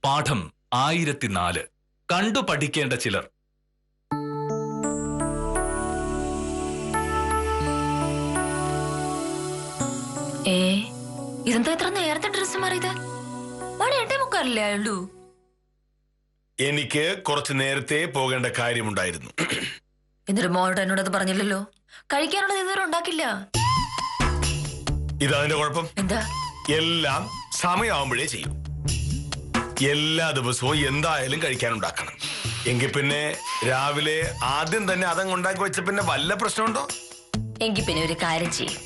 പാഠം 1004 കണ്ടു പഠിക്കേണ്ട ചിലർ. ഇതെന്താ ഇത്ര നേരത്തെ ഡ്രസ് മാറിയത്? മണി 8:45 ആയുള്ളൂ. എനിക്ക് കുറച്ച് നേരത്തെ പോകേണ്ട കാര്യമുണ്ടായിരുന്നു. എന്നിട്ട് മോളോട് എന്നോടത് പറഞ്ഞില്ലല്ലോ. കഴിക്കാനുള്ളത് ഇതുവരെ ഉണ്ടാക്കില്ല. ഇതതിന്റെ കുഴപ്പം. എന്താ? എല്ലാം സമയമാകുമ്പോഴേ ചെയ്യും. എല്ലാ ദിവസവും എന്തായാലും കഴിക്കാനുണ്ടാക്കണം. എങ്കിൽ പിന്നെ രാവിലെ ആദ്യം തന്നെ അതങ്ങ് ഉണ്ടാക്കി വെച്ച പിന്നെ വല്ല പ്രശ്നമുണ്ടോ? എങ്കിൽ പിന്നെ ഒരു കാര്യം ചെയ്യും,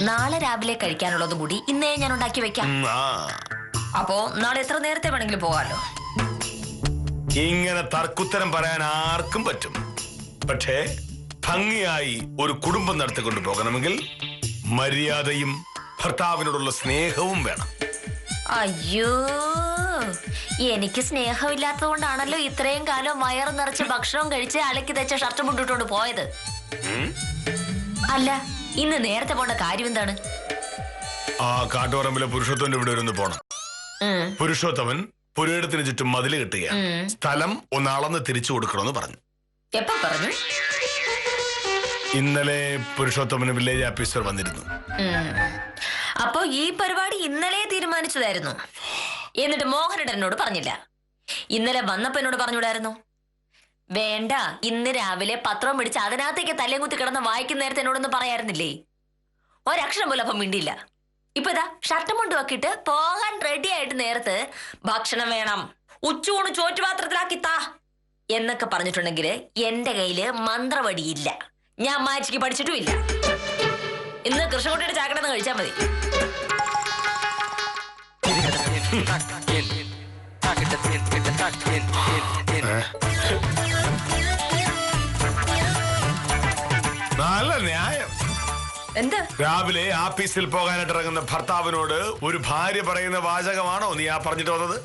നാളെ രാവിലെ കഴിക്കാനുള്ളതും കൂടി ഇന്നേ ഞാൻ ഉണ്ടാക്കി വെക്കാം. അപ്പോ നാളെ എത്ര നേരത്തെ വേണമെങ്കിലും പോകാലോ. ഇങ്ങനെ തർക്കുത്തരം പറയാൻ ആർക്കും പറ്റും. പക്ഷേ ഭംഗിയായി ഒരു കുടുംബം നടത്തിക്കൊണ്ടു പോകണമെങ്കിൽ മര്യാദയും ഭർത്താവിനോടുള്ള സ്നേഹവും വേണം. അയ്യോ, എനിക്ക് സ്നേഹമില്ലാത്തത് കൊണ്ടാണല്ലോ ഇത്രയും കാലം വയറ് നിറച്ച് ഭക്ഷണം കഴിച്ച് അലക്കി തെച്ച ഷർട്ട് മുണ്ടിട്ടോണ്ട് പോയത്. അല്ല, ഇന്ന് നേരത്തെ പോണ്ട കാര്യം എന്താണ്? ആ കാട്ടുപറമ്പിലെ പുരുഷോത്തമന്റെ ഇവിടെ ഒന്ന് പോണം. പുരുഷോത്തമൻ പുരയിടത്തിന് ചുറ്റും മതില് കെട്ടുക, സ്ഥലം ഒന്ന് അളന്ന് തിരിച്ചു കൊടുക്കണമെന്ന് പറഞ്ഞു. എപ്പോ പറഞ്ഞു? ഇന്നലെ പുരുഷോത്തമന് വില്ലേജ് ഓഫീസർ വന്നിരുന്നു. അപ്പോ ഈ പരിപാടി ഇന്നലെ തീരുമാനിച്ചതായിരുന്നു. എന്നിട്ട് മോഹനേട്ടൻ എന്നോട് പറഞ്ഞില്ല. ഇന്നലെ വന്നപ്പോ എന്നോട് പറഞ്ഞൂടായിരുന്നു? വേണ്ട, ഇന്ന് രാവിലെ പത്രം പിടിച്ച് അതിനകത്തേക്ക് തലയും കുത്തി കിടന്ന് വായിക്കുന്ന നേരത്തെ എന്നോടൊന്നും പറയാറുന്നില്ലേ? ഒരക്ഷരം പോലും അപ്പം മിണ്ടിയില്ല. ഇപ്പൊ ഇതാ ഷർട്ടും മുണ്ട് വെക്കിട്ട് പോകാൻ റെഡി ആയിട്ട് നേരത്ത് ഭക്ഷണം വേണം, ഉച്ചൂണ് ചോറ്റുപാത്രത്തിലാക്കി താ എന്നൊക്കെ പറഞ്ഞിട്ടുണ്ടെങ്കിൽ എന്റെ കയ്യില് മന്ത്രവടിയില്ല. ഞാൻ മാജിക്ക് പഠിച്ചിട്ടുമില്ല. ഇന്ന് കൃഷ്ണകുട്ടിയുടെ ചാക്കടന്ന് കഴിച്ചാൽ മതി. നല്ല ന്യായം. എന്താ? രാവിലെ ആഫീസിൽ പോകാനായിട്ട് ഇറങ്ങുന്ന ഭർത്താവിനോട് ഒരു ഭാര്യ പറയുന്ന വാചകമാണോ നീ ആ പറഞ്ഞിട്ട് വന്നത്?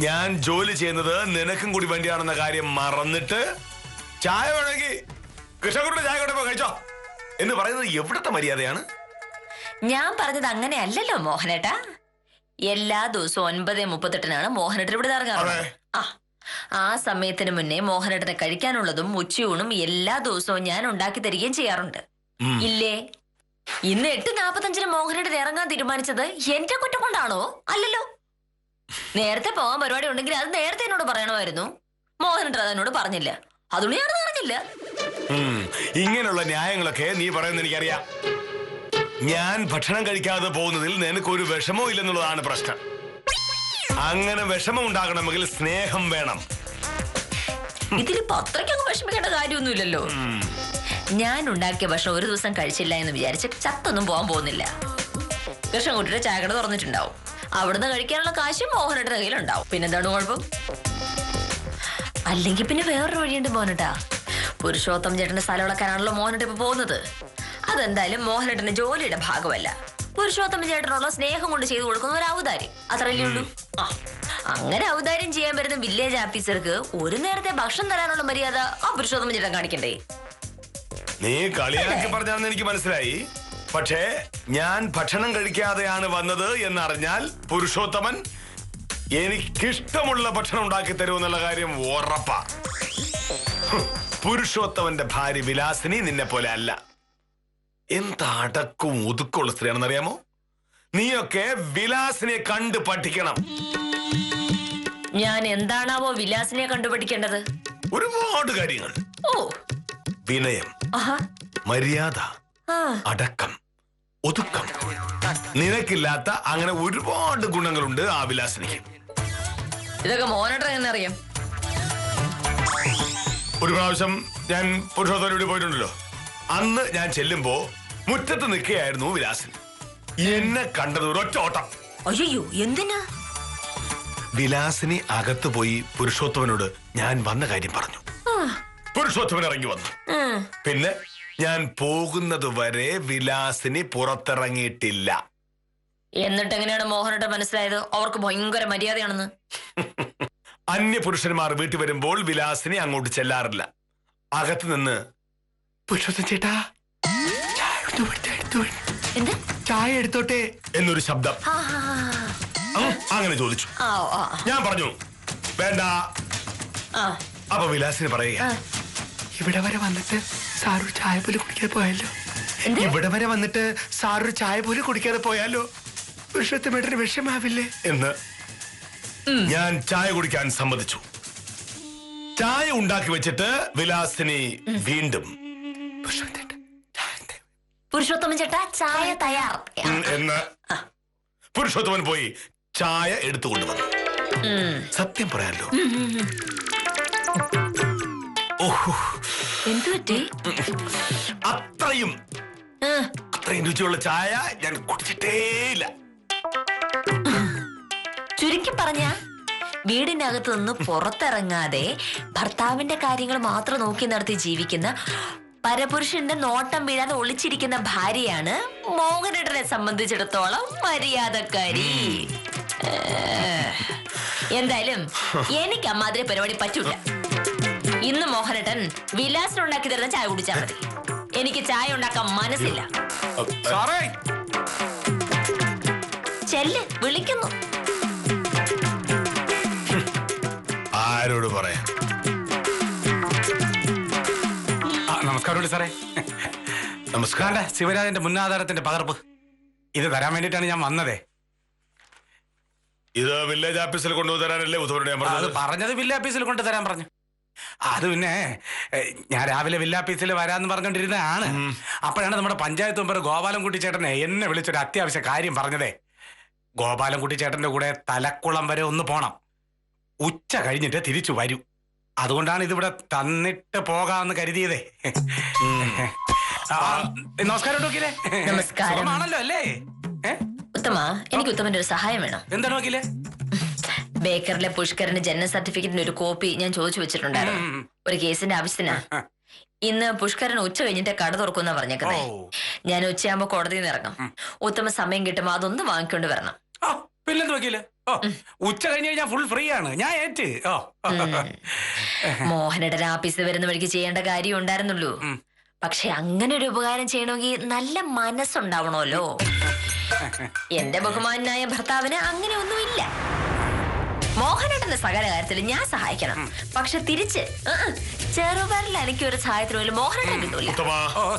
ഞാൻ ജോലി ചെയ്യുന്നത് നിനക്കും കൂടി വേണ്ടിയാണെന്ന കാര്യം മറന്നിട്ട് ചായ വേണമെങ്കിൽ കൃഷ്ണകുട്ടിയുടെ ചായ കൊണ്ടപ്പോ കഴിച്ചോ എന്ന് പറയുന്നത് എവിടത്തെ മര്യാദയാണ്? ഞാൻ പറഞ്ഞത് അങ്ങനെയല്ലല്ലോ മോഹനേട്ടാ. എല്ലാ ദിവസവും 9:38 മോഹനേട്ടൻ ഇവിടെ ഇറങ്ങാറ്. ആ സമയത്തിന് മുന്നേ മോഹനേട്ടനെ കഴിക്കാനുള്ളതും ഉച്ചയൂണും എല്ലാ ദിവസവും ഞാൻ ഉണ്ടാക്കി തരികയും ചെയ്യാറുണ്ട്. ഇല്ലേ? ഇന്ന് 8:45 മോഹനേട്ടൻ ഇറങ്ങാൻ തീരുമാനിച്ചത് എന്റെ കുറ്റം കൊണ്ടാണോ? അല്ലല്ലോ. നേരത്തെ പോകാൻ പരിപാടി ഉണ്ടെങ്കിൽ അത് നേരത്തെ എന്നോട് പറയണമായിരുന്നു. മോഹനേട്ടൻ അതെന്നോട് പറഞ്ഞില്ല, അതുകൊണ്ട് ഞാൻ അറിഞ്ഞില്ല. ഇങ്ങനെയുള്ള ന്യായങ്ങളൊക്കെ നീ പറയുന്നത് എനിക്കറിയാം. ഞാൻ ഭക്ഷണം കഴിക്കാതെ പോകുന്നതിൽ നിനക്കൊരു വിഷമവും ഇല്ലെന്നുള്ളതാണ് പ്രശ്നം. അങ്ങനെ വിഷമം ഉണ്ടാകണമെങ്കിൽ സ്നേഹം വേണം. ഇതിലിപ്പോ അത്രയ്ക്കങ്ങ് വിഷമിക്കേണ്ട കാര്യമൊന്നുമില്ലല്ലോ. ഞാൻ ഉണ്ടാക്കിയ ഭക്ഷണം ഒരു ദിവസം കഴിച്ചില്ല എന്ന് വിചാരിച്ച് ചത്തൊന്നും പോകാൻ പോകുന്നില്ല. കൃഷ്ണൻകുട്ടിയുടെ ചായക്കട തുറന്നിട്ടുണ്ടാവും. അവിടുന്ന് കഴിക്കാനുള്ള കാശും മോഹനേട്ടന്റെ കയ്യിലുണ്ടാവും. പിന്നെന്താണ് കുഴപ്പം? അല്ലെങ്കിൽ പിന്നെ വേറൊരു വഴിയുണ്ട് മോഹനേട്ടാ. പുരുഷോത്തം ചേട്ടന്റെ സ്ഥലം ഇളക്കാനാണല്ലോ മോഹനേട്ടൻ ഇപ്പൊ പോകുന്നത്. അതെന്തായാലും മോഹനേട്ടന്റെ ജോലിയുടെ ഭാഗമല്ല. പുരുഷോത്തമ ചേട്ടനുള്ള സ്നേഹം കൊണ്ട് ചെയ്തു കൊടുക്കുന്ന ഒരു ഔദാര്യം, അത്രയല്ലേ ഉള്ളൂ. അങ്ങനെ ഔദാര്യം ചെയ്യാൻ വരുന്ന വില്ലേജ് ഓഫീസർക്ക് ഒരു നേരത്തെ ഭക്ഷണം തരാനുള്ള മര്യാദ ആ പുരുഷോത്തമ ചേട്ടൻ കാണിക്കണ്ടേ? നീ കളിയാക്കി പറഞ്ഞാന്ന് എനിക്ക് മനസ്സിലായി. പക്ഷേ ഞാൻ ഭക്ഷണം കഴിക്കാതെയാണ് വന്നത് എന്നറിഞ്ഞാൽ പുരുഷോത്തമൻ എനിക്കിഷ്ടമുള്ള ഭക്ഷണം ഉണ്ടാക്കി തരുമെന്നുള്ള കാര്യം ഉറപ്പാ. പുരുഷോത്തമന്റെ ഭാര്യ വിലാസിനി നിന്നെ പോലെ അല്ല. എന്താ അടക്കും ഒതുക്കമുള്ള സ്ത്രീയാണെന്നറിയാമോ? നീയൊക്കെ വിലാസിനെ കണ്ടു പഠിക്കണം. ഞാൻ എന്താണാവോ വിലാസിനെ കണ്ടുപഠിക്കേണ്ടത്? ഒരുപാട് കാര്യങ്ങൾ. വിനയം, മര്യാദ, അടക്കം, ഒതുക്കം. നിനക്കില്ലാത്ത അങ്ങനെ ഒരുപാട് ഗുണങ്ങളുണ്ട് ആ വിലാസിനിക്ക്. ഇതൊക്കെ മോഹനേട്ടൻ എങ്ങനെ അറിയാം? ഒരു പ്രാവശ്യം ഞാൻ പുരുഷോത്തമനോട് പോയിട്ടുണ്ടല്ലോ. അന്ന് ഞാൻ ചെല്ലുമ്പോ മുറ്റത്ത് നിൽക്കുകയായിരുന്നു വിലാസിനി. എന്നെ കണ്ടത് ഒരൊറ്റ ഓട്ടം. അയ്യോ, എന്തിനാ? വിലാസിനി അകത്ത് പോയി പുരുഷോത്തമനോട് ഞാൻ വന്ന കാര്യം പറഞ്ഞു. പുരുഷോത്തമൻ ഇറങ്ങി വന്നു. പിന്നെ ഞാൻ പോകുന്നത് വരെ വിലാസിനി പുറത്തിറങ്ങിയിട്ടില്ല. എന്നിട്ട് എങ്ങനെയാണ് മോഹനേട്ടൻ മനസ്സിലായത് അവർക്ക് ഭയങ്കര മര്യാദയാണെന്ന്? അന്യ പുരുഷന്മാർ വീട്ടിൽ വരുമ്പോൾ വിലാസിനി അങ്ങോട്ട് ചെല്ലാറില്ല. അകത്ത് നിന്ന് പുരുഷോത്തം ചേട്ടാ എന്താ ചായ എടുത്തോട്ടെ എന്നൊരു ശബ്ദം ആ, ആ, അങ്ങനെ ചോദിച്ചു. ആ, ആ, ഞാൻ പറഞ്ഞു വേണ്ട. ആ, അപ്പൊ വിലാസിന് പറയുക, ആ. ഇവിടെ വരെ വന്നിട്ട് സാറൊരു ചായ പോലും കുടിക്കാതെ പോയാലോ? എന്ത്? ഇവിടെ വരെ വന്നിട്ട് സാറൊരു ചായ പോലും കുടിക്കാതെ പോയാലോ? പുരുഷോത്തമേട്ടന് വിഷമാവില്ലേ എന്ന് ഞാൻ ചായ കുടിക്കാൻ സമ്മതിച്ചു. ചായ ഉണ്ടാക്കി വെച്ചിട്ട് വിലാസിനി വീണ്ടും പുരുഷോത്തമൻ ചേട്ടാ ചായ തയ്യാർ. എന്ന് പുരുഷോത്തമൻ പോയി ചായ എടുത്തുകൊണ്ടുവന്നു. സത്യം പറയാലോ, ഓഹോ, എന്തു പറ്റി? അത്രയും രുചിയുള്ള ചായ ഞാൻ കുടിച്ചിട്ടേയില്ല. ചുരുക്കി പറഞ്ഞ വീടിനകത്ത് നിന്ന് പുറത്തിറങ്ങാതെ ഭർത്താവിന്റെ കാര്യങ്ങൾ മാത്രം നോക്കി നടത്തി ജീവിക്കുന്ന പരപുരുഷന്റെ നോട്ടം വീഴാതെ ഒളിച്ചിരിക്കുന്ന ഭാര്യയാണ് മോഹനേട്ടനെ സംബന്ധിച്ചിടത്തോളം മര്യാദക്കാരി. എന്തായാലും എനിക്ക് അമ്മാതിരി പരിപാടി പറ്റൂല. ഇന്ന് മോഹനേട്ടൻ വിലാസിനുണ്ടാക്കി തരുന്ന ചായ കുടിച്ചാൽ മതി. എനിക്ക് ചായ ഉണ്ടാക്കാൻ മനസ്സില്ല. ചെല്ല്, വിളിക്കുന്നു. ആരോട് പറയാം? നമസ്കാരം സാറേ. നമസ്കാരം. ശിവരാജന്റെ മുന്നാധാരത്തിന്റെ പകർപ്പ് ഇത് തരാൻ വേണ്ടിയിട്ടാണ് ഞാൻ വന്നതേ. ഇത് വില്ലേജ് ഓഫീസിൽ കൊണ്ടുതരാനല്ലേ ഉത്തരവ് ഞാൻ അത് പറഞ്ഞത് വില്ലേജ് ഓഫീസിൽ കൊണ്ടുതരാൻ പറഞ്ഞു. അത് പിന്നെ ഞാൻ രാവിലെ വില്ലേജ് ഓഫീസിൽ വരാന്ന് പറഞ്ഞോണ്ടിരുന്നതാണ്. അപ്പോഴാണ് നമ്മുടെ പഞ്ചായത്ത് മെമ്പർ ഗോപാലൻകുട്ടി ചേട്ടനെ എന്നെ വിളിച്ചൊരു അത്യാവശ്യ കാര്യം പറഞ്ഞതേ. ഗോപാലൻകുട്ടി ചേട്ടന്റെ കൂടെ തലക്കുളം വരെ ഒന്ന് പോണം. ഉച്ച കഴിഞ്ഞിട്ട് തിരിച്ചു വരൂ. അതുകൊണ്ടാണ് ഇതിവിടെ തന്നിട്ട് പോകാമെന്ന് കരുതിയതേ. നമസ്കാരം വക്കീലേ. നമസ്കാരം. ആണല്ലോ അല്ലേ? ഉത്തമ, എനിക്ക് ഉത്തമന്റെ ഒരു സഹായം വേണം. എന്താണ് വക്കീലേ? ബേക്കറിലെ പുഷ്കരന്റെ ജനന സർട്ടിഫിക്കറ്റിന്റെ ഒരു കോപ്പി ഞാൻ ചോദിച്ചു വെച്ചിട്ടുണ്ടായിരുന്നു. ഒരു കേസിന്റെ ആവശ്യത്തിനാ. ഇന്ന് പുഷ്കരൻ ഉച്ച കഴിഞ്ഞിട്ട് കട തുറക്കുന്ന പറഞ്ഞേക്കുന്നേ. ഞാൻ ഉച്ചയാകുമ്പോ കോടതിയിൽ നിന്ന് ഇറങ്ങും. ഉത്തമ സമയം കിട്ടുമ്പോ അതൊന്ന് വാങ്ങിക്കൊണ്ട് വരണം. പിന്നെന്ത് വക്കീല്? ഉച്ച കഴിഞ്ഞ് കഴിഞ്ഞാൽ ഫുൾ ഫ്രീ ആണ്. ഞാൻ ഏറ്റ്. മോഹനേട്ടൻ ആഫീസിൽ വരുന്ന വഴിക്ക് ചെയ്യേണ്ട കാര്യം ഉണ്ടായിരുന്നുള്ളൂ. പക്ഷെ അങ്ങനെ ഒരു ഉപകാരം ചെയ്യണമെങ്കിൽ നല്ല മനസ്സുണ്ടാവണമല്ലോ. എന്റെ ബഹുമാനായ ഭർത്താവിന് അങ്ങനെ ഒന്നുമില്ല. മോഹനേട്ടന്റെ സകല കാര്യത്തിൽ ഞാൻ സഹായിക്കണം. പക്ഷെ തിരിച്ച് ചെറുപേരിൽ എനിക്ക് ഒരു സഹായത്തിന് പോലും മോഹനേട്ടൻ കിട്ടൂല.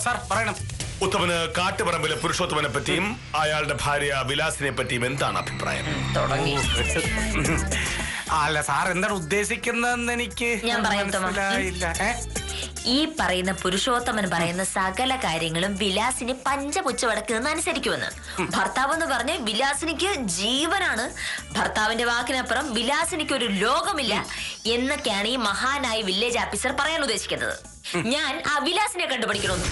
സാർ പറയണം. ഉത്തമന് കാട്ടുപറമ്പിലെ പുരുഷോത്തമനെ പറ്റിയും അയാളുടെ ഭാര്യ വിലാസിനെ പറ്റിയും എന്താണ് അഭിപ്രായം? തുടങ്ങി. അല്ല സാർ എന്താണ് ഉദ്ദേശിക്കുന്നതെന്ന് എനിക്ക് ഞാൻ പറയാം ഉത്തമ. ഈ പറയുന്ന പുരുഷോത്തമൻ പറയുന്ന സകല കാര്യങ്ങളും വിലാസിന് പഞ്ചപുച്ചവടക്ക് നിന്ന് അനുസരിക്കുമെന്ന്. ഭർത്താവ് എന്ന് പറഞ്ഞ് വിലാസിനിക്ക് ജീവനാണ്. ഭർത്താവിന്റെ വാക്കിനപ്പുറം വിലാസിനിക്ക് ഒരു ലോകമില്ല എന്നൊക്കെയാണ് ഈ മഹാനായ വില്ലേജ് ഓഫീസർ പറയാൻ ഉദ്ദേശിക്കുന്നത്. ഞാൻ ആ വിലാസിനെ കണ്ടുപിടിക്കണമെന്ന്.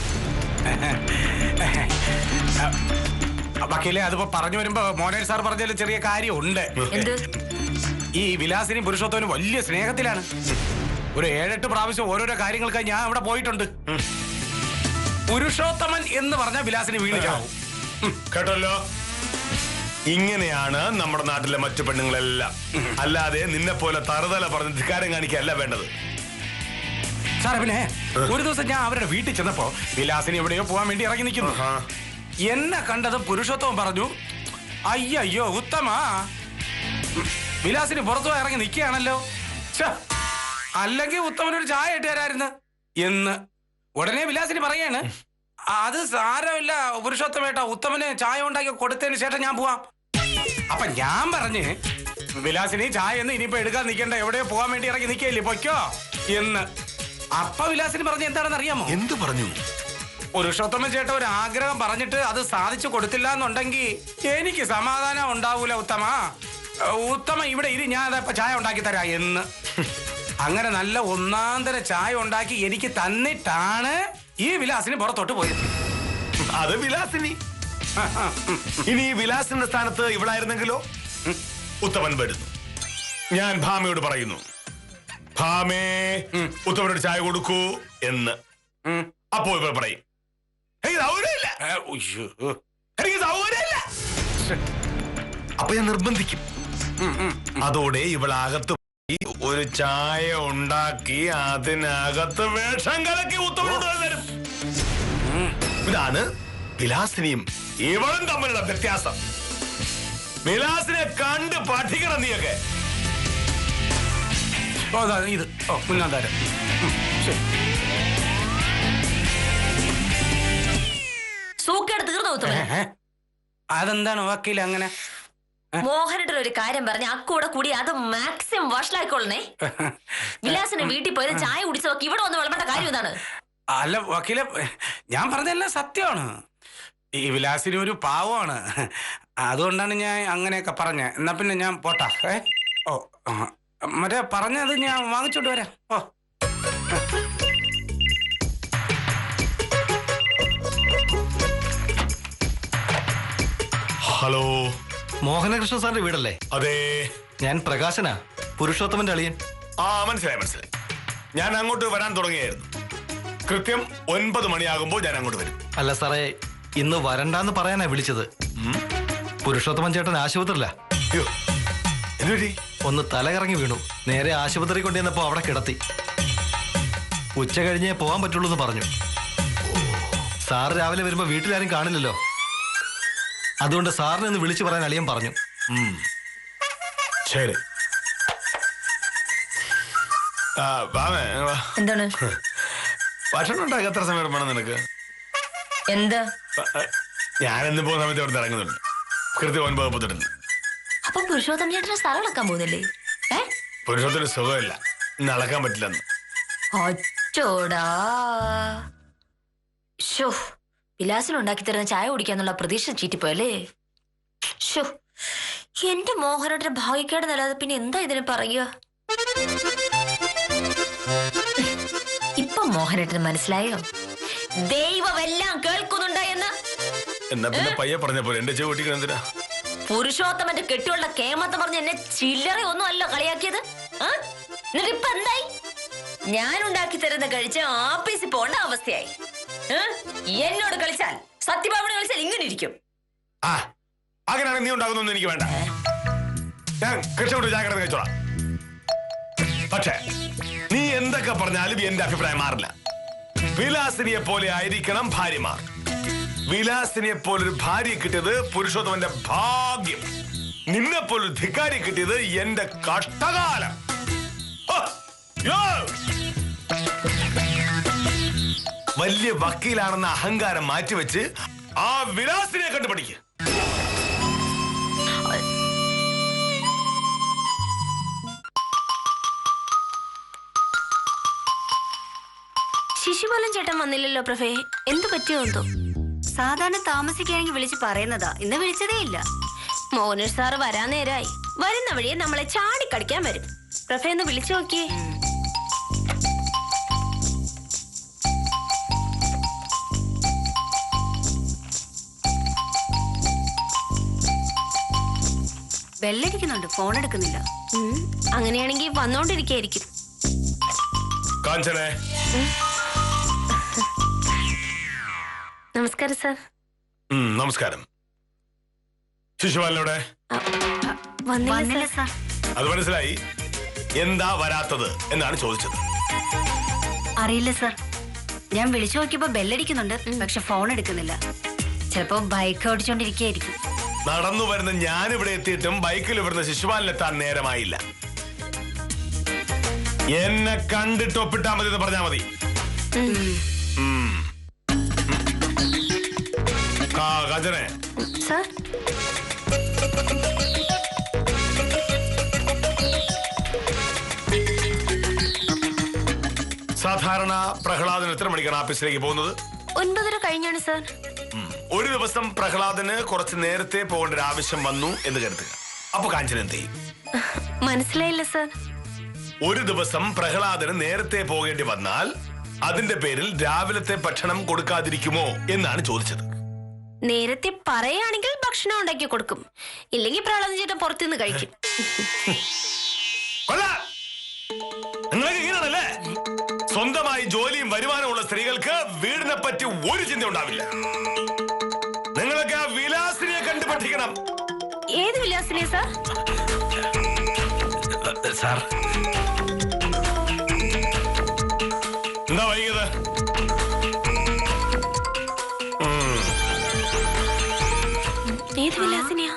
വക്കീലെ, അതിപ്പോ പറഞ്ഞു വരുമ്പോ മോനേർ സാർ പറഞ്ഞതിൽ ചെറിയ കാര്യമുണ്ട്. എന്ത്? ഈ വിലാസിനി പുരുഷോത്തമന് വലിയ സ്നേഹത്തിലാണ്. ഒരു 7-8 പ്രാവശ്യം ഓരോരോ കാര്യങ്ങൾക്കായി ഞാൻ അവിടെ പോയിട്ടുണ്ട്. പുരുഷോത്തമൻ എന്ന് പറഞ്ഞ വിലാസിനി വീണ് ചാവും. കേട്ടല്ലോ, ഇങ്ങനെയാണ് നമ്മുടെ നാട്ടിലെ മറ്റു പെണ്ണുങ്ങളെല്ലാം. അല്ലാതെ നിന്നെ പോലെ തറുതല പറഞ്ഞ് ധിക്കാരം കാണിക്കല്ല വേണ്ടത്. സാറേ, പിന്നെ ഒരു ദിവസം ഞാൻ അവരുടെ വീട്ടിൽ ചെന്നപ്പോ വിലാസിനി എവിടെയോ പോകാൻ വേണ്ടി ഇറങ്ങി നിൽക്കുന്നു. എന്നെ കണ്ടത് പുരുഷോത്തമൻ പറഞ്ഞു, അയ്യോ ഉത്തമ, വിലാസിനി പുറത്തു പോയി ഇറങ്ങി നിൽക്കുകയാണല്ലോ. അല്ലെങ്കിൽ ഉത്തമനൊരു ചായ ഇട്ട് തരായിരുന്നു എന്ന്. ഉടനെ വിലാസിനി പറയാണ്, അത് സാരമില്ല പുരുഷോത്തമേട്ടാ, ഉത്തമന് ചായ ഉണ്ടാക്കി കൊടുത്തതിന് ശേഷം ഞാൻ പോവാം. അപ്പൊ ഞാൻ പറഞ്ഞ്, വിലാസിനി ചായ എന്ന് ഇനിയിപ്പോ എടുക്കാൻ നിൽക്കണ്ട, എവിടെയോ പോകാൻ വേണ്ടി ഇറങ്ങി നിൽക്കയില്ലേ, പൊയ്ക്കോ എന്ന്. അപ്പൊ വിലാസിനി പറഞ്ഞ എന്താണെന്ന് അറിയാമോ? എന്ത് പറഞ്ഞു? പുരുഷോത്തമൻ ചേട്ട ഒരു ആഗ്രഹം പറഞ്ഞിട്ട് അത് സാധിച്ചു കൊടുത്തില്ല എന്നുണ്ടെങ്കിൽ എനിക്ക് സമാധാനം ഉണ്ടാവൂല ഉത്തമ. ഉത്തമ ഇവിടെ ഇരി, ഞാൻ അതപ്പോ ചായ ഉണ്ടാക്കി തരാം എന്ന്. അങ്ങനെ നല്ല ഒന്നാന്തര ചായ ഉണ്ടാക്കി എനിക്ക് തന്നിട്ടാണ് ഈ വിലാസിനി പുറത്തോട്ട് പോയത്. അത് വിലാസിനി. ഇനി വിലാസിന്റെ സ്ഥാനത്ത് ഇവളായിരുന്നെങ്കിലോ? ഉത്തമൻ വരുന്നു. ഞാൻ ഭാമയോട് പറയുന്നു, ഭാമേ ഉത്തമനോട് ചായ കൊടുക്കൂ എന്ന്. അപ്പോ ഇവൾ പറയും, എനിക്ക് സൗകര്യമില്ല, എനിക്ക് സൗകര്യമില്ല. അപ്പൊ ഞാൻ നിർബന്ധിക്കും. അതോടെ ഇവളകത്ത് ഒരു ചായ ഉണ്ടാക്കി അതിനകത്ത് വേഷം കലക്കി ഉത്തമനോട് തരും. ഇതാണ് വിലാസിനിയും ഇവളും തമ്മിലുള്ള വ്യത്യാസം. വിലാസിനെ കണ്ട് പഠിക്കണം നീയൊക്കെ. ഇത് മുന്നാന്താരം. ശരി. സൂക്കേട് തീർന്നു ഉത്തമനെ. അതെന്താണ് വക്കീൽ അങ്ങനെ? മോഹനയുടെ ഒരു കാര്യം പറഞ്ഞ അക്കൂടെ കൂടി അത് മാക്സിമം വഷളായിക്കൊള്ളണേ. വിലാസിന് വീട്ടിൽ പോയത് ചായ കുടിച്ചതൊക്കെ ഇവിടെ വന്ന് വിളമ്പേണ്ട കാര്യം എന്താണ്? അല്ല വക്കീലെ, ഞാൻ പറഞ്ഞതെല്ലാം സത്യമാണ്. ഈ വിലാസിനി ഒരു പാവമാണ്. അതുകൊണ്ടാണ് ഞാൻ അങ്ങനെയൊക്കെ പറഞ്ഞത്. എന്നാ പിന്നെ ഞാൻ പോട്ടാ. ഓ മറ്റേ പറഞ്ഞത് ഞാൻ വാങ്ങിച്ചോണ്ട് വരാം. ഓ ഹലോ, മോഹനകൃഷ്ണൻ സാറിന്റെ വീടല്ലേ? അതെ, ഞാൻ പ്രകാശനാ, പുരുഷോത്തമന്റെ അളിയൻ. മനസ്സിലായി. ഞാൻ അങ്ങോട്ട് വരാൻ തുടങ്ങിയായിരുന്നു. കൃത്യം 9 മണിയാകുമ്പോൾ ഞാൻ അങ്ങോട്ട് വരും. അല്ല സാറേ, ഇന്ന് വരണ്ടാന്ന് പറയാനാ വിളിച്ചത്. പുരുഷോത്തമൻ ചേട്ടൻ ആശുപത്രിയില്ല. ഒന്ന് തലകറങ്ങി വീണു. നേരെ ആശുപത്രി കൊണ്ടുവന്നപ്പോ അവിടെ കിടത്തി. ഉച്ച കഴിഞ്ഞേ പോകാൻ പറ്റുള്ളൂ എന്ന് പറഞ്ഞു. സാറ് രാവിലെ വരുമ്പോ വീട്ടിലാരും കാണില്ലല്ലോ. അതുകൊണ്ട് സാറിനെ ഒന്ന് വിളിച്ചു പറയാൻ അളിയൻ പറഞ്ഞു. ശരി. എന്താണ് ഭക്ഷണം ഉണ്ടാക്കി എത്ര സമയം വേണം നിനക്ക്? എന്താ? ഞാനെന്ന് പോകുന്ന സമയത്ത് അവിടെ ഇറങ്ങുന്നുണ്ട്. കൃത്യം 9:30. അപ്പൊ പുരുഷോത്തമൻ ചേട്ടന് സ്ഥലം ഇളക്കാൻ പോകുന്നില്ലേ? പുരുഷത്തിന് സുഖമില്ല, ഇന്ന് അളക്കാൻ പറ്റില്ലെന്ന്. അച്ചോടാ. ഷോ, വിലാസിനുണ്ടാക്കി തരുന്ന ചായ കുടിക്കാന്നുള്ള പ്രതീക്ഷ ചീറ്റിപ്പോയല്ലേ. ഷോ, എന്റെ മോഹനയുടെ ഭാഗ്യക്കേട് നല്ലാതെ പിന്നെ എന്താ ഇതിനെ പറയുക? ഇപ്പൊ മോഹനേട്ടന് മനസ്സിലായോ ദൈവമെല്ലാം കേൾക്കുന്നുണ്ട് എന്ന്? എന്നാ പിന്നെ പയ്യെ പറഞ്ഞ പോലെ എന്റെ ചെവിട്ടിക്ക് എന്തിനാ? പുരുഷോത്തമന്റെ കെട്ടിയുള്ള കേമത്തെ പറഞ്ഞ് എന്നെ ചില്ലറ ഒന്നും അല്ല കളിയാക്കിയത്. എന്നിട്ട് ഇപ്പൊ എന്തായി? ഞാൻ ഉണ്ടാക്കി തരുന്ന കഴിച്ച് ആപ്പീസിൽ പോണ്ട അവസ്ഥയായി. എന്നോട് കളിച്ചാൽ, സത്യഭാമയോട് കളിച്ചാൽ ഇങ്ങനെ ഇരിക്കും. അങ്ങനെയാണെങ്കിൽ നീ ഉണ്ടാകുന്നൊന്നും എനിക്ക് വേണ്ട. ഞാൻ കൃഷ്ണോട് ജാഗ്രത കഴിച്ചോളാം. പക്ഷേ നീ എന്തൊക്കെ പറഞ്ഞാലും എന്റെ അഭിപ്രായം മാറില്ല. വിലാസിനിയെ പോലെ ആയിരിക്കണം ഭാര്യമാർ. വിലാസിനിയെ പോലൊരു ഭാര്യ കിട്ടിയത് പുരുഷോത്തമന്റെ ഭാഗ്യം. നിന്നെ പോലൊരു ധിക്കാരി കിട്ടിയത് എന്റെ കഷ്ടകാലം. വലിയ വക്കീലാണെന്ന അഹങ്കാരം മാറ്റിവെച്ച് ആ വിലാസിനെ കണ്ടുപിടിക്കുക. ശിശുപാലൻ ചേട്ടൻ വന്നില്ലല്ലോ പ്രഭേ, എന്തു പറ്റിയോ എന്തോ? സാധാരണ താമസിക്കുകയാണെങ്കിൽ വിളിച്ച് പറയുന്നതാ, ഇന്ന് വിളിച്ചതേ ഇല്ല. മോനേഷ് സാറ് വരാൻ നേരായി. വരുന്ന വഴിയെ നമ്മളെ ചാടിക്കടിക്കാൻ വരും. പ്രഭേ ഒന്ന് വിളിച്ചു നോക്കിയേ. ബെല്ലടിക്കുന്നുണ്ട്, ഫോൺ എടുക്കുന്നില്ല. അങ്ങനെയാണെങ്കിൽ വന്നോണ്ടിരിക്കായിരിക്കും. കാഞ്ചനെ, നമസ്കാരം സാർ. നമസ്കാരം. ശിശുപാലനോടെ വന്നില്ല സാർ. അത് മനസ്സിലായി. എന്താ വരാത്തത് എന്നാണ് ചോദിച്ചത്. അറിയില്ല സാർ, ഞാൻ വിളിച്ചു നോക്കിയപ്പോ ബെല്ലടിക്കുന്നുണ്ട്, പക്ഷെ ഫോൺ എടുക്കുന്നില്ല. ചിലപ്പോ ബൈക്ക് ഓടിച്ചോണ്ടിരിക്കുകയായിരിക്കും. നടന്നു വരുന്ന ഞാനിവിടെ എത്തിയിട്ടും ബൈക്കിൽ വരുന്ന ശിശുപാലനെത്താൻ നേരമായില്ല. എന്നെ കണ്ടിട്ട് ഒപ്പിട്ടാ മതി എന്ന് പറഞ്ഞാ മതി. കാഞ്ചനെ സാർ, സാധാരണ പ്രഹ്ലാദൻ എത്ര മണിക്കാണ് ഓഫീസിലേക്ക് പോകുന്നത്? 9:30 കഴിഞ്ഞാണ് സാർ. ഒരു ദിവസം പ്രഹ്ലാദന് കുറച്ച് നേരത്തെ പോകേണ്ട ഒരു ആവശ്യം വന്നു എന്ന് കരുതുക. അപ്പൊ കാഞ്ചന എന്ത് ചെയ്യും? മനസ്സിലായില്ല സാർ. ഒരു ദിവസം പ്രഹ്ലാദന് നേരത്തെ പോകേണ്ടി വന്നാൽ അതിന്റെ പേരിൽ രാവിലത്തെ ഭക്ഷണം കൊടുക്കാതിരിക്കുമോ എന്നാണ് ചോദിച്ചത്. നേരത്തെ പറയുകയാണെങ്കിൽ ഭക്ഷണം ഉണ്ടാക്കി കൊടുക്കും, ഇല്ലെങ്കിൽ പ്രഹ്ലാദൻ ചേട്ടൻ പുറത്തുനിന്ന് കഴിക്കും. നിങ്ങൾക്ക് ഇങ്ങനെയാണല്ലേ? സ്വന്തമായി ജോലിയും വരുമാനമുള്ള സ്ത്രീകൾക്ക് വീടിനെ പറ്റി ഒരു ചിന്ത ഉണ്ടാവില്ല. നിങ്ങളൊക്കെ ആ വിലാസിനിയെ കണ്ടു പഠിക്കണം. ഏത് വിലാസിനെ സാർ? സാർ, എന്താ വൈകിയത്? ഏത് വിലാസിനെയാ?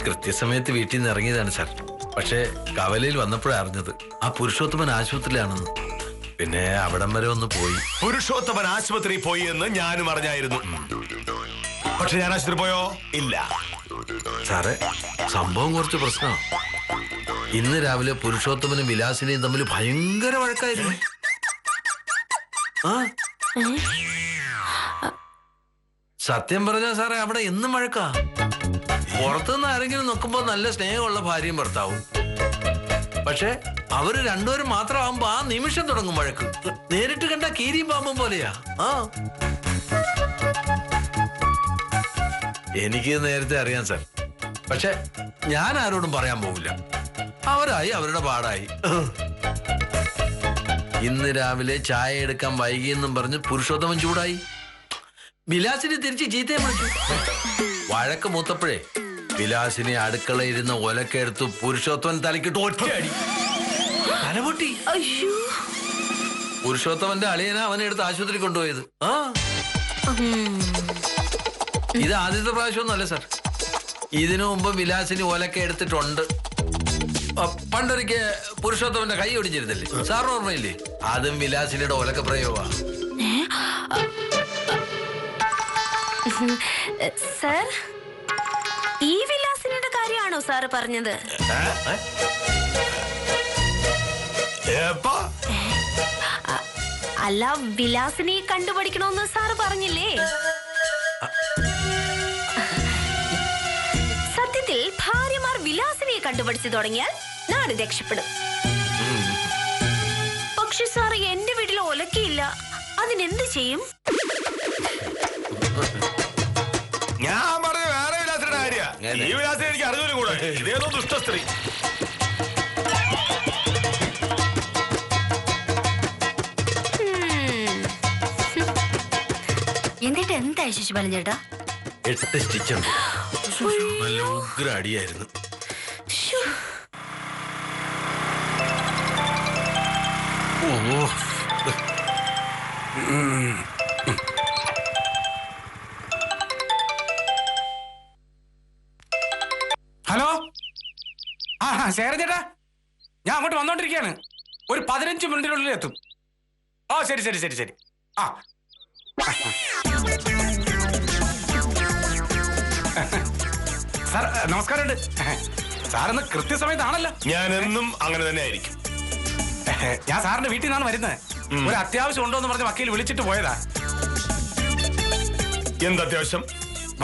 കൃത്യസമയത്ത് വീട്ടിൽ നിന്ന് ഇറങ്ങിയതാണ് സാർ. പക്ഷേ കവലയിൽ വന്നപ്പോഴാണ് അറിഞ്ഞത് ആ പുരുഷോത്തമൻ ആശുപത്രിയിലാണെന്ന്. പിന്നെ അവിടം വരെ ഒന്ന് പോയി. പുരുഷോത്തമൻ ആശുപത്രിയിൽ പോയി എന്ന് ഞാനും അറിഞ്ഞായിരുന്നു. പക്ഷെ ഞാൻ ആശുപത്രി പോയോ? ഇല്ല. സാറേ, സംഭവം കുറച്ച് പ്രശ്നമാണ്. ഇന്ന് രാവിലെ പുരുഷോത്തമനും വിലാസിനെയും തമ്മിൽ ഭയങ്കര വഴക്കായിരുന്നു. ആ സത്യം പറഞ്ഞാ സാറേ, അവിടെ എന്നും വഴക്കാ. പുറത്തുനിന്ന് ആരെങ്കിലും നോക്കുമ്പോ നല്ല സ്നേഹമുള്ള ഭാര്യയും ഭർത്താവും. പക്ഷെ അവര് രണ്ടുപേരും മാത്രമാകുമ്പോ ആ നിമിഷം തുടങ്ങും വഴക്ക്. നേരിട്ട് കണ്ട കീരിയും പാമ്പും പോലെയാ. ആ എനിക്ക് നേരത്തെ അറിയാം സാർ. പക്ഷെ ഞാൻ ആരോടും പറയാൻ പോകില്ല. അവരായി അവരുടെ പാടായി. ഇന്ന് രാവിലെ ചായ എടുക്കാൻ വൈകിയെന്നും പറഞ്ഞ് പുരുഷോത്തമൻ ചൂടായി. വിലാസിനെ തിരിച്ച് ചീത്തയും വിളിച്ചു. വഴക്ക് മൂത്തപ്പോഴേ വിലാസിനെ അടുക്കളയിരുന്ന് ഒലക്കെടുത്ത് പുരുഷോത്തമൻ തലക്കിട്ട് ഒറ്റയടി തലപൊട്ടി. പുരുഷോത്തമന്റെ അളിയനാ അവനെ എടുത്ത് ആശുപത്രി കൊണ്ടുപോയത്. ആ ഇത് ആദ്യത്തെ പ്രാവശ്യമൊന്നുമല്ല സാർ. ഇതിനു മുമ്പ് വിലാസിന് ഒലക്ക എടുത്തിട്ടുണ്ട്. പണ്ടൊരിക്കൽ പുരുഷോത്തമന്റെ കൈ ഒടിഞ്ഞിരുന്നില്ലേ സാറിന് ഓർമ്മയില്ലേ? അതും വിലാസിനിയുടെ ഒലക്ക പ്രയോഗ. സർ, ഈ വിലാസിനിയുടെ കാര്യമാണോ സാറ് പറഞ്ഞത്? അല്ല, വിലാസിനെ കണ്ടുപിടിക്കണമെന്ന് സാറ് പറഞ്ഞില്ലേ? സത്യത്തിൽ ഭാര്യമാർ വിലാസിനെ കണ്ടുപിടിച്ചു തുടങ്ങിയാൽ നാട് രക്ഷപ്പെടും. പക്ഷെ സാറ് എന്റെ വീട്ടിൽ ഒലക്കയില്ല, അതിനെന്ത് ചെയ്യും? ഞാൻ പറഞ്ഞ വേറെ വിലാസിന്റെ കാര്യ. ഈ വിലാസിനെ എനിക്ക് അറിഞ്ഞൂലും കൂടെ. ഇതേതോ ദുഷ്ട സ്ത്രീ. എന്നിട്ട് എന്തായി ശിശുപാലൻ ചേട്ടാ? 8 സ്റ്റിച്ചുണ്ട്. നല്ല ഉഗ്ര അടിയായിരുന്നു. ഹലോ, ആ ശേഖരൻ ചേട്ടാ, ഞാൻ അങ്ങോട്ട് വന്നോണ്ടിരിക്കുകയാണ്. ഒരു 15 മിനിറ്റിനുള്ളിൽ എത്തും. ഓ ശരി ശരി ശരി ശരി. ആ സാർ നമസ്കാരമുണ്ട്. സാറിന്ന് കൃത്യസമയത്താണല്ലോ. ഞാൻ എന്നും അങ്ങനെ തന്നെ ആയിരിക്കും. ഞാൻ സാറിന്റെ വീട്ടിൽ നിന്നാണ് വരുന്നത്. ഒരു അത്യാവശ്യം ഉണ്ടോ എന്ന് പറഞ്ഞ് വക്കീൽ വിളിച്ചിട്ട് പോയതാ. എന്ത് അത്യാവശ്യം?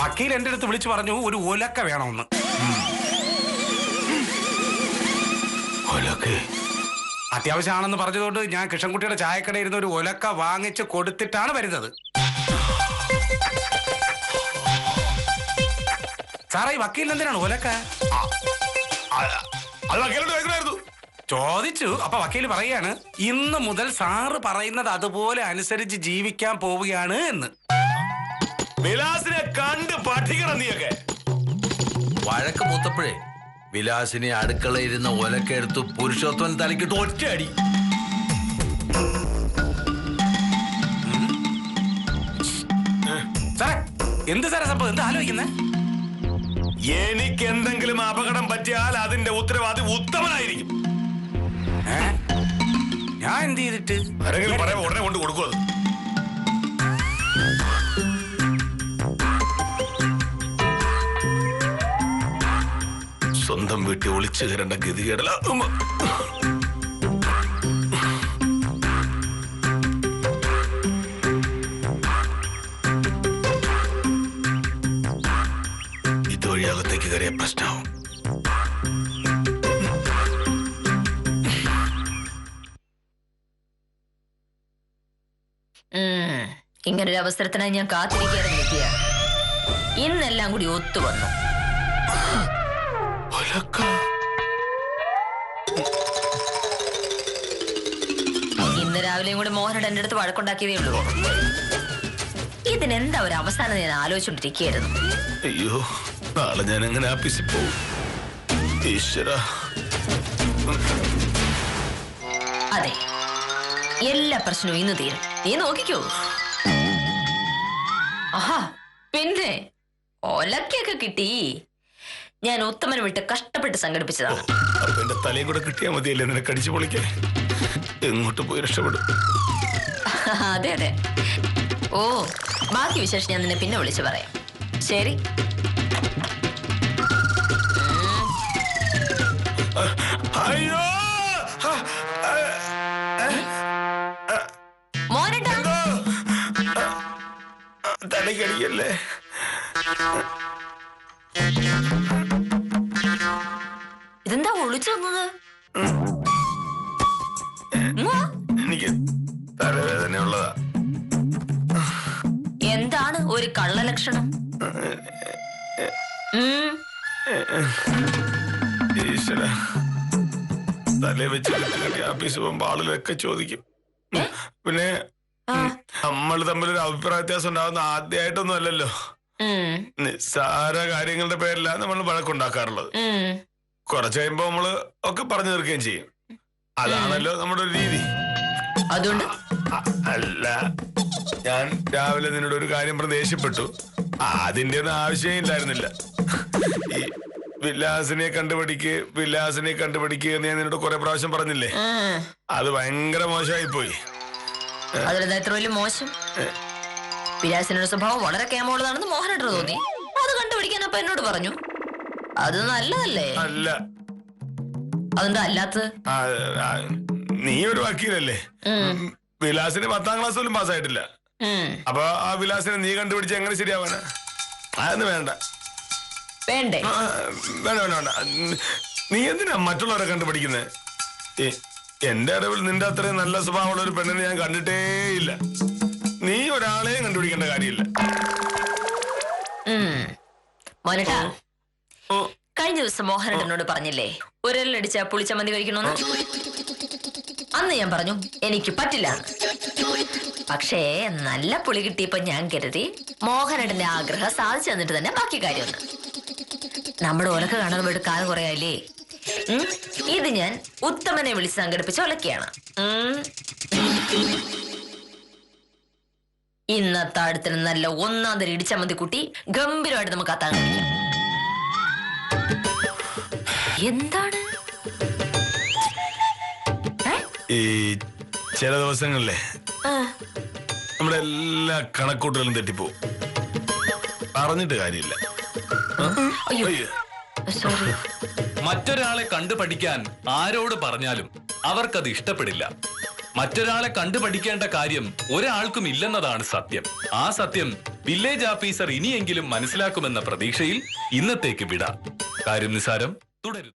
വക്കീൽ എന്റെ അടുത്ത് വിളിച്ചു പറഞ്ഞു ഒരു ഒലക്ക വേണമെന്ന്. അത്യാവശ്യമാണെന്ന് പറഞ്ഞതുകൊണ്ട് ഞാൻ കൃഷ്ണൻകുട്ടിയുടെ ചായക്കടയിൽ ഇരുന്ന് ഒരു ഒലക്ക വാങ്ങിച്ച് കൊടുത്തിട്ടാണ് വരുന്നത്. സാറേ, ഈ വക്കീലിന് എന്തിനാണ് ഒലക്ക? ചോദിച്ചു. അപ്പൊ വക്കീൽ പറയാണ്, ഇന്ന് മുതൽ സാറ് പറയുന്നത് അതുപോലെ അനുസരിച്ച് ജീവിക്കാൻ പോവുകയാണ് എന്ന്. വിലാസിനെ കണ്ട് പഠിക്കണം നീയൊക്കെ. വഴക്ക് മൂത്തപ്പോഴേ വിലാസിനെ അടുക്കളയിരുന്ന ഒലക്കെടുത്ത് പുരുഷോത്തമൻ തലക്കിട്ട് ഒറ്റയടി. സാറേ, എന്ത് സാറേ സംഭവം? എന്താ ആലോചിക്കുന്നേ? എനിക്ക് എന്തെങ്കിലും അപകടം പറ്റിയാൽ അതിന്റെ ഉത്തരവാദി ഉത്തമനായിരിക്കും. ഞാൻ എന്ത് ചെയ്തിട്ട്? ആരെങ്കിലും പറയാൻ ഉടനെ കൊണ്ട് കൊടുക്കുക. സ്വന്തം വീട്ടിൽ ഒളിച്ചു കയറേണ്ട ഗതികേടല. ഇതുവഴി അകത്തേക്ക് കയറിയ പ്രശ്നമാവും. ഇങ്ങനൊരു അവസരത്തിനായി ഞാൻ കാത്തിരിക്കുകയായിരുന്നു വിദ്യ. ഇന്നെല്ലാം കൂടി ഒത്തുവന്നു. ഇന്ന് രാവിലെയും കൂടി മോഹനോട് എന്റെ അടുത്ത് വഴക്കുണ്ടാക്കിയതേ ഉള്ളൂ. ഇതിനെന്താ ഒരു അവസാനം ഞാൻ ആലോചിച്ചോണ്ടിരിക്കുകയായിരുന്നു. അയ്യോ, നാളെ ഞാൻ എങ്ങനെ ആഫീസിൽ പോകും? ഈശ്വര. അതെ, എല്ലാ പ്രശ്നവും ഇന്ന് തീരും. നീ നോക്കിക്കോ. ആഹാ, പിന്നെ ഒലക്കൊക്കെ കിട്ടി. ഞാൻ ഉത്തമനെ വിട്ട് കഷ്ടപ്പെട്ട് സംഘടിപ്പിച്ചതാണ്. അപ്പൊ എന്റെ തലയും കൂടെ കിട്ടിയാൽ മതിയല്ലേ നിനക്ക് അടിച്ചു പൊളിക്കാൻ? എങ്ങോട്ട് പോയി രക്ഷപ്പെടും? അതെ അതെ. ഓ, ബാക്കി വിശേഷം ഞാൻ നിന്നെ പിന്നെ വിളിച്ചു പറയാം. ശരി. അയ്യോ മോനേട്ടാ, തലക്കടിക്കല്ലേ? ഇതെന്താ ഒളിച്ചു വന്നത്? എനിക്ക് തലവേദന ഉള്ളതാ. എന്താണ് ഒരു കള്ളലക്ഷണം? ഈശ്വര, തലേ വെച്ച് ആഫീസ് പോകുമ്പോ ആളുകളൊക്കെ ചോദിക്കും. പിന്നെ നമ്മൾ തമ്മിലൊരു അഭിപ്രായ വ്യത്യാസം ഉണ്ടാകുന്ന ആദ്യമായിട്ടൊന്നും അല്ലല്ലോ. നിസ്സാര കാര്യങ്ങളുടെ പേരിലാണ് നമ്മൾ വഴക്കുണ്ടാക്കാറുള്ളത്. കുറച്ച് കഴിയുമ്പോ നമ്മള് ഒക്കെ പറഞ്ഞു തീർക്കുകയും ചെയ്യും. അതാണല്ലോ നമ്മുടെ ഒരു രീതി. അതുകൊണ്ട് അല്ല, ഞാൻ രാവിലെ നിന്നോട് ഒരു കാര്യം പ്രദേശപ്പെട്ടു. അതിന്റെ ഒന്നും ആവശ്യമില്ലായിരുന്നില്ല. ഈ വിലാസിനെ കണ്ടുപിടിക്കുക എന്ന് ഞാൻ നിന്നോട് കുറെ പ്രാവശ്യം പറഞ്ഞില്ലേ? അത് ഭയങ്കര മോശമായി പോയി. അതിലെത്ര വലിയ മോശം? വിലാസിനൊരു സ്വഭാവം വളരെ കേമമുള്ളതാണെന്ന് മോഹനേട്ടന് തോന്നി. അത് കണ്ടുപിടിക്കാൻ അപ്പൊ എന്നോട് പറഞ്ഞു. അത് നല്ലതല്ലേ? അല്ല. അതെന്താ അല്ലാത്തത്? നീ ഒരു വക്കീലല്ലേ? വിലാസിന് 10ാം ക്ലാസ് പോലും പാസ്സായിട്ടില്ല. അപ്പൊ ആ വിലാസിനെ നീ കണ്ടുപിടിച്ച് എങ്ങനെ ശരിയാവാനാ? അതൊന്നും വേണ്ട. വേണ്ടേ? വേണ്ട. നീ എന്തിനാ മറ്റുള്ളവരെ കണ്ടുപിടിക്കുന്നത്? എന്റെ അറിവിൽ നിന്റെ അത്രയും നല്ല സ്വഭാവമുള്ള ഒരു പെണ്ണിനെ ഞാൻ കണ്ടിട്ടേ ഇല്ല. നീ ഒരാളെയും കണ്ടുപിടിക്കേണ്ട കാര്യമില്ല. മോനേട്ടാ, കഴിഞ്ഞ ദിവസം മോഹനേട്ടനോട് പറഞ്ഞില്ലേ ഒരല്ലടിച്ച പുളിച്ചമ്മന്തി കഴിക്കണമെന്ന്? അന്ന് ഞാൻ പറഞ്ഞു എനിക്ക് പറ്റില്ല. പക്ഷേ നല്ല പുളി കിട്ടിയപ്പോ ഞാൻ കരുതി മോഹനേട്ടന്റെ ആഗ്രഹം സാധിച്ചു തന്നിട്ട് തന്നെ ബാക്കി കാര്യമൊന്ന്. നമ്മുടെ ഒലക്ക കാണാൻ പോയിട്ട് കാലം കുറയായില്ലേ? ഇത് ഞാൻ ഉത്തമനെ വിളിച്ച് സംഘടിപ്പിച്ച ഒലക്കയാണ്. ഇന്നത്തെ അടുത്തിന് നല്ല ഒന്നാം തരം ഇടിച്ചമ്മന്തി കൂട്ടി ഗംഭീരമായിട്ട് നമുക്ക് അത്താൻ കഴിയും. എന്താണ് ഈ ചില ദിവസങ്ങളിലെ നമ്മുടെ എല്ലാ കണക്കൂട്ടുകളും തെറ്റിപ്പോവും. പറഞ്ഞിട്ട് കാര്യമില്ല. സോറി. മറ്റൊരാളെ കണ്ടുപഠിക്കാൻ ആരോട് പറഞ്ഞാലും അവർക്കത് ഇഷ്ടപ്പെടില്ല. മറ്റൊരാളെ കണ്ടുപഠിക്കേണ്ട കാര്യം ഒരാൾക്കും ഇല്ലെന്നതാണ് സത്യം. ആ സത്യം വില്ലേജ് ഓഫീസർ ഇനിയെങ്കിലും മനസ്സിലാക്കുമെന്ന പ്രതീക്ഷയിൽ ഇന്നത്തേക്ക് വിടാം. കാര്യം നിസാരം തുടരും.